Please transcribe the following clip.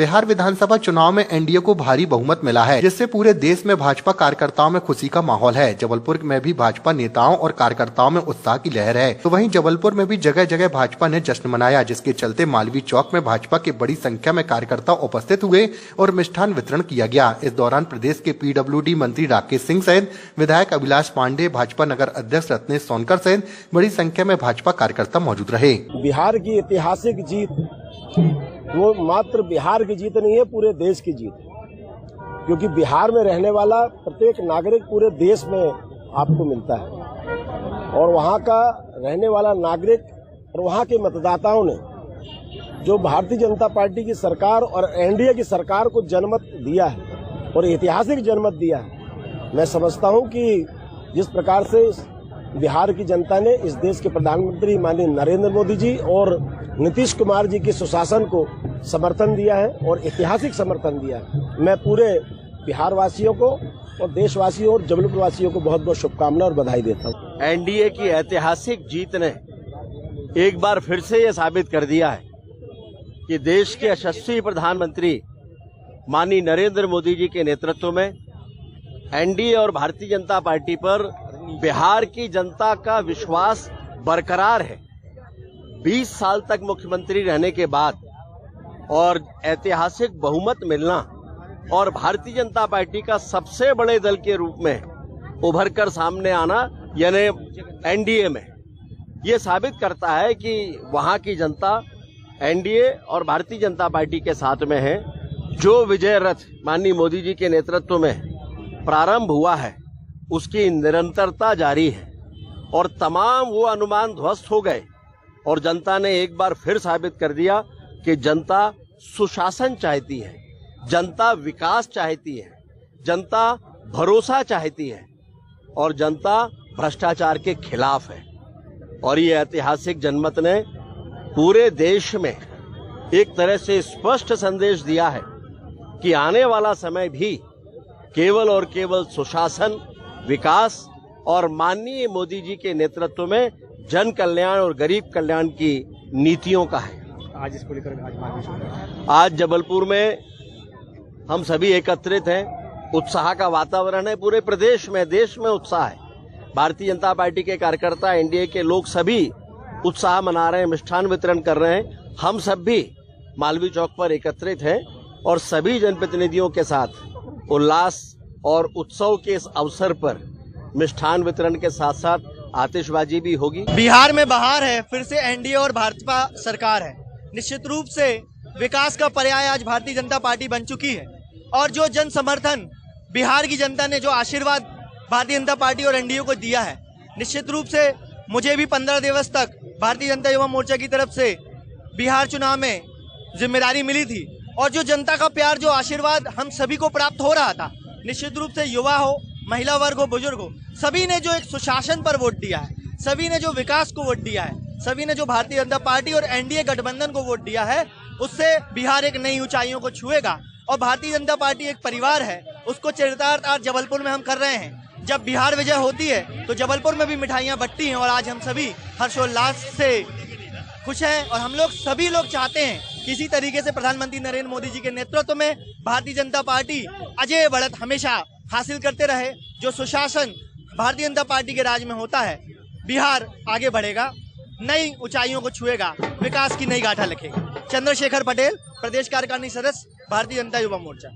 बिहार विधानसभा चुनाव में एनडीए को भारी बहुमत मिला है, जिससे पूरे देश में भाजपा कार्यकर्ताओं में खुशी का माहौल है। जबलपुर में भी भाजपा नेताओं और कार्यकर्ताओं में उत्साह की लहर है। तो वहीं जबलपुर में भी जगह जगह भाजपा ने जश्न मनाया, जिसके चलते मालवीय चौक में भाजपा के बड़ी संख्या में कार्यकर्ता उपस्थित हुए और मिष्ठान वितरण किया गया। इस दौरान प्रदेश के PWD मंत्री राकेश सिंह सहित विधायक अभिलाष पांडे, भाजपा नगर अध्यक्ष रत्नेश सोनकर सहित बड़ी संख्या में भाजपा कार्यकर्ता मौजूद रहे। बिहार की ऐतिहासिक जीत वो मात्र बिहार की जीत नहीं है, पूरे देश की जीत है, क्योंकि बिहार में रहने वाला प्रत्येक नागरिक पूरे देश में आपको मिलता है और वहाँ का रहने वाला नागरिक और वहाँ के मतदाताओं ने जो भारतीय जनता पार्टी की सरकार और एनडीए की सरकार को जनमत दिया है और ऐतिहासिक जनमत दिया है। मैं समझता हूँ कि जिस प्रकार से बिहार की जनता ने इस देश के प्रधानमंत्री माननीय नरेंद्र मोदी जी और नीतीश कुमार जी के सुशासन को समर्थन दिया है और ऐतिहासिक समर्थन दिया है, मैं पूरे बिहार वासियों को और देशवासियों और जबलपुर वासियों को बहुत बहुत शुभकामनाएं और बधाई देता हूँ। एनडीए की ऐतिहासिक जीत ने एक बार फिर से ये साबित कर दिया है कि देश के यशस्वी प्रधानमंत्री माननीय नरेंद्र मोदी जी के नेतृत्व में एनडीए और भारतीय जनता पार्टी पर बिहार की जनता का विश्वास बरकरार है। 20 साल तक मुख्यमंत्री रहने के बाद और ऐतिहासिक बहुमत मिलना और भारतीय जनता पार्टी का सबसे बड़े दल के रूप में उभरकर सामने आना यानी एनडीए में, ये साबित करता है कि वहां की जनता एनडीए और भारतीय जनता पार्टी के साथ में है। जो विजय रथ माननीय मोदी जी के नेतृत्व में प्रारंभ हुआ है उसकी निरंतरता जारी है और तमाम वो अनुमान ध्वस्त हो गए और जनता ने एक बार फिर साबित कर दिया कि जनता सुशासन चाहती है, जनता विकास चाहती है, जनता भरोसा चाहती है और जनता भ्रष्टाचार के खिलाफ है। और ये ऐतिहासिक जनमत ने पूरे देश में एक तरह से स्पष्ट संदेश दिया है कि आने वाला समय भी केवल और केवल सुशासन, विकास और माननीय मोदी जी के नेतृत्व में जन कल्याण और गरीब कल्याण की नीतियों का है। आज इसको लेकर आज जबलपुर में हम सभी एकत्रित हैं। उत्साह का वातावरण है पूरे प्रदेश में, देश में उत्साह है। भारतीय जनता पार्टी के कार्यकर्ता, एनडीए के लोग सभी उत्साह मना रहे हैं, मिष्ठान वितरण कर रहे हैं। हम सब भी मालवीय चौक पर एकत्रित हैं और सभी जनप्रतिनिधियों के साथ उल्लास और उत्सव के इस अवसर पर मिष्ठान वितरण के साथ साथ आतिशबाजी भी होगी। बिहार में बहार है, फिर से एनडीए और भाजपा सरकार है। निश्चित रूप से विकास का पर्याय आज भारतीय जनता पार्टी बन चुकी है और जो जन समर्थन बिहार की जनता ने, जो आशीर्वाद भारतीय जनता पार्टी और एनडीए को दिया है, निश्चित रूप से मुझे भी 15 दिवस तक भारतीय जनता युवा मोर्चा की तरफ से बिहार चुनाव में जिम्मेदारी मिली थी और जो जनता का प्यार, जो आशीर्वाद हम सभी को प्राप्त हो रहा था, निश्चित रूप से युवा हो, महिला वर्ग हो, बुजुर्ग हो, सभी ने जो एक सुशासन पर वोट दिया है, सभी ने जो विकास को वोट दिया है, सभी ने जो भारतीय जनता पार्टी और एनडीए गठबंधन को वोट दिया है, उससे बिहार एक नई ऊंचाइयों को छुएगा। और भारतीय जनता पार्टी एक परिवार है, उसको चरितार्थ आज जबलपुर में हम कर रहे हैं। जब बिहार विजय होती है तो जबलपुर में भी मिठाइयाँ बंटती हैं और आज हम सभी हर्षोल्लास से खुश हैं और हम लोग सभी लोग चाहते हैं कि इसी तरीके से प्रधानमंत्री नरेंद्र मोदी जी के नेतृत्व में भारतीय जनता पार्टी अजय बढ़त हमेशा हासिल करते रहे। जो सुशासन भारतीय जनता पार्टी के राज में होता है, बिहार आगे बढ़ेगा, नई ऊंचाइयों को छुएगा, विकास की नई गाथा लिखेगा। चंद्रशेखर पटेल, प्रदेश कार्यकारिणी सदस्य, भारतीय जनता युवा मोर्चा।